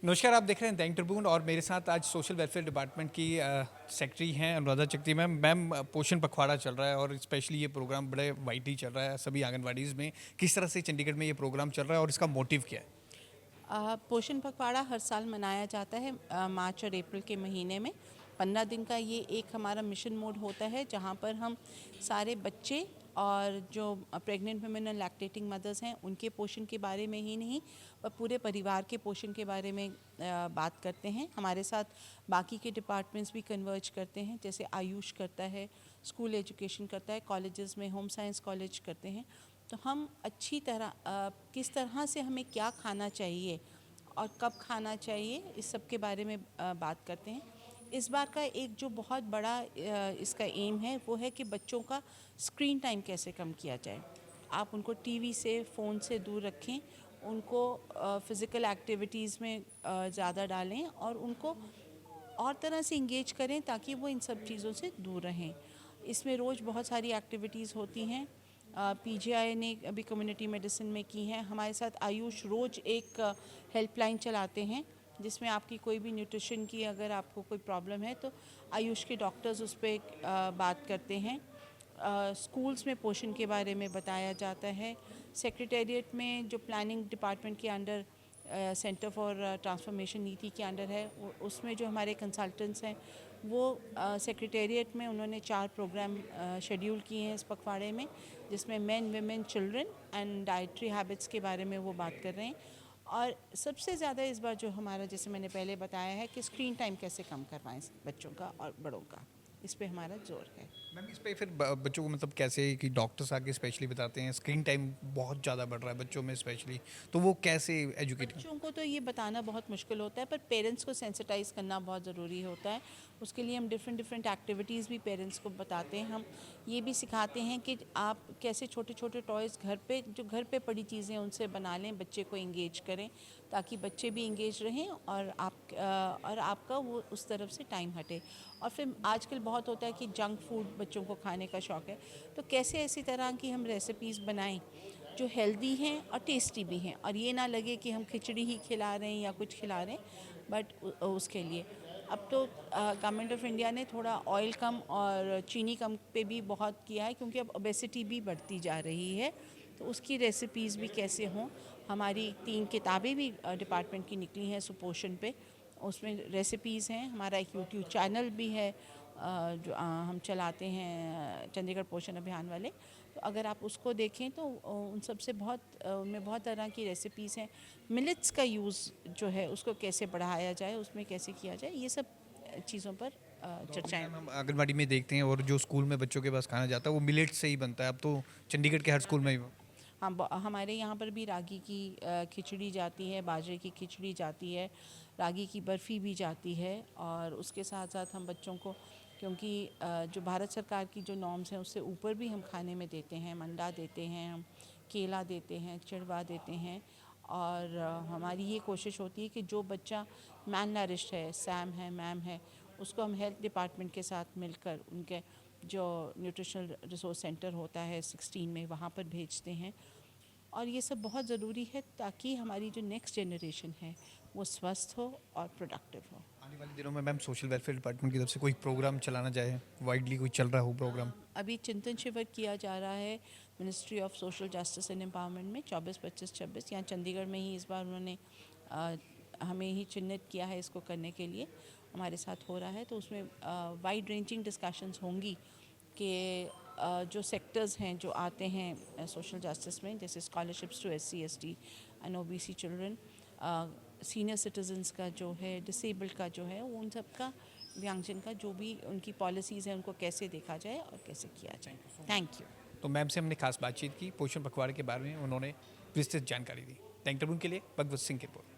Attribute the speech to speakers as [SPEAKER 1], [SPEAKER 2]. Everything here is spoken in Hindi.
[SPEAKER 1] नमस्कार, आप देख रहे हैं दैनिक ट्रिब्यून और मेरे साथ आज सोशल वेलफेयर डिपार्टमेंट की सेक्रेटरी हैं अनुराधा चक्री मैम। पोषण पखवाड़ा चल रहा है और स्पेशली ये प्रोग्राम बड़े वाइडली चल रहा है सभी आंगनवाड़ीज़ में। किस तरह से चंडीगढ़ में ये प्रोग्राम चल रहा है और इसका मोटिव क्या है?
[SPEAKER 2] पोषण पखवाड़ा हर साल मनाया जाता है मार्च और अप्रैल के महीने में। 15 दिन का ये एक हमारा मिशन मोड होता है जहाँ पर हम सारे बच्चे और जो प्रेग्नेंट वुमेन और लैक्टेटिंग मदर्स हैं उनके पोषण के बारे में ही नहीं पर पूरे परिवार के पोषण के बारे में बात करते हैं। हमारे साथ बाकी के डिपार्टमेंट्स भी कन्वर्ज करते हैं, जैसे आयुष करता है, स्कूल एजुकेशन करता है, कॉलेजेस में होम साइंस कॉलेज करते हैं। तो हम अच्छी तरह किस तरह से हमें क्या खाना चाहिए और कब खाना चाहिए इस सब के बारे में बात करते हैं। इस बार का एक जो बहुत बड़ा इसका एम है वो है कि बच्चों का स्क्रीन टाइम कैसे कम किया जाए। आप उनको टीवी से, फ़ोन से दूर रखें, उनको फ़िज़िकल एक्टिविटीज़ में ज़्यादा डालें और उनको और तरह से इंगेज करें ताकि वो इन सब चीज़ों से दूर रहें। इसमें रोज़ बहुत सारी एक्टिविटीज़ होती हैं। पीजीआई ने अभी कम्युनिटी मेडिसिन में की हैं। हमारे साथ आयुष रोज़ एक हेल्पलाइन चलाते हैं जिसमें आपकी कोई भी न्यूट्रिशन की अगर आपको कोई प्रॉब्लम है तो आयुष के डॉक्टर्स उस पर बात करते हैं। स्कूल्स में पोषण के बारे में बताया जाता है। सेक्रेटेरिएट में जो प्लानिंग डिपार्टमेंट के अंडर सेंटर फॉर ट्रांसफॉर्मेशन नीति के अंडर है उसमें जो हमारे कंसल्टेंट्स हैं वो सेक्रेटेरिएट में उन्होंने 4 प्रोग्राम शेड्यूल किए हैं इस पखवाड़े में, जिसमें main, women, children and dietary habits के बारे में वो बात कर रहे हैं। और सबसे ज़्यादा इस बार जो हमारा, जैसे मैंने पहले बताया है कि स्क्रीन टाइम कैसे कम करवाएं बच्चों का और बड़ों का, इस पे हमारा जोर है।
[SPEAKER 1] मैम इस पे फिर बच्चों को मतलब कैसे कि डॉक्टर्स आके स्पेशली बताते हैं स्क्रीन टाइम बहुत ज़्यादा बढ़ रहा है बच्चों में स्पेशली, तो वो कैसे एजुकेट?
[SPEAKER 2] बच्चों को तो ये बताना बहुत मुश्किल होता है पर पेरेंट्स को सेंसिटाइज़ करना बहुत ज़रूरी होता है। उसके लिए हम डिफरेंट डिफरेंट एक्टिविटीज़ भी पेरेंट्स को बताते हैं। हम ये भी सिखाते हैं कि आप कैसे छोटे छोटे टॉयज़ घर पे, जो घर पे पड़ी चीज़ें उनसे बना लें, बच्चे को इंगेज करें ताकि बच्चे भी इंगेज रहें और आपका वो उस तरफ से टाइम हटे। और फिर आजकल बहुत होता है कि जंक फूड बच्चों को खाने का शौक़ है, तो कैसे ऐसी तरह की हम रेसिपीज़ बनाएं जो हेल्दी हैं और टेस्टी भी हैं और ये ना लगे कि हम खिचड़ी ही खिला रहे हैं या कुछ खिला रहे हैं। बट उसके लिए अब तो गवर्नमेंट ऑफ इंडिया ने थोड़ा ऑयल कम और चीनी कम पे भी बहुत किया है, क्योंकि अब ओबेसिटी भी बढ़ती जा रही है। तो उसकी रेसिपीज़ भी कैसे हों। हमारी 3 किताबें भी डिपार्टमेंट की निकली हैं सुपोषण पे, उसमें रेसिपीज़ हैं। हमारा एक यूट्यूब चैनल भी है जो हम चलाते हैं, चंडीगढ़ पोषण अभियान वाले। तो अगर आप उसको देखें तो उन सब से उनमें बहुत तरह की रेसिपीज़ हैं। मिलेट्स का यूज़ जो है उसको कैसे बढ़ाया जाए, उसमें कैसे किया जाए, ये सब चीज़ों पर चर्चाएं।
[SPEAKER 1] मैम हम आंगनबाड़ी में देखते हैं और जो स्कूल में बच्चों के पास खाना जाता है वो मिलेट से ही बनता है। अब तो चंडीगढ़ के हर स्कूल में ही।
[SPEAKER 2] हाँ, हमारे यहाँ पर भी रागी की खिचड़ी जाती है, बाजरे की खिचड़ी जाती है, रागी की बर्फ़ी भी जाती है। और उसके साथ साथ हम बच्चों को, क्योंकि जो भारत सरकार की जो नॉर्म्स हैं उससे ऊपर भी हम खाने में देते हैं, मंडा देते हैं, हम केला देते हैं, चिड़वा देते हैं। और हमारी ये कोशिश होती है कि जो बच्चा मैल नरिश्ड है, सैम है, मैम है, उसको हम हेल्थ डिपार्टमेंट के साथ मिलकर उनके जो न्यूट्रिशनल रिसोर्स सेंटर होता है 16 में, वहाँ पर भेजते हैं। और ये सब बहुत ज़रूरी है ताकि हमारी जो नेक्स्ट जनरेशन है वो स्वस्थ हो और प्रोडक्टिव हो।
[SPEAKER 1] आने वाले दिनों में मैम सोशल वेलफेयर डिपार्टमेंट की तरफ से कोई प्रोग्राम चलाना चाहे, वाइडली कोई चल रहा हो प्रोग्राम?
[SPEAKER 2] अभी चिंतन शिविर किया जा रहा है ministry of social justice and empowerment में 24, 25, 26। यहाँ चंडीगढ़ में ही इस बार उन्होंने हमें ही चिन्हित किया है इसको करने के लिए, हमारे साथ हो रहा है। तो उसमें वाइड रेंजिंग डिस्कशंस होंगी कि जो सेक्टर्स हैं जो आते हैं सोशल जस्टिस में, जैसे scholarships to SC ST and OBC children, senior citizens का जो है, डिसेबल्ड का जो है, उन सब का, दिव्यांगजन का जो भी उनकी पॉलिसीज़ हैं उनको कैसे देखा जाए और कैसे किया जाए। Thank you.
[SPEAKER 1] तो मैम से हमने खास बातचीत की पोषण पखवाड़े के बारे में, उन्होंने विस्तृत जानकारी दी। दैनिक ट्रिब्यून के लिए भगवत सिंह की रिपोर्ट।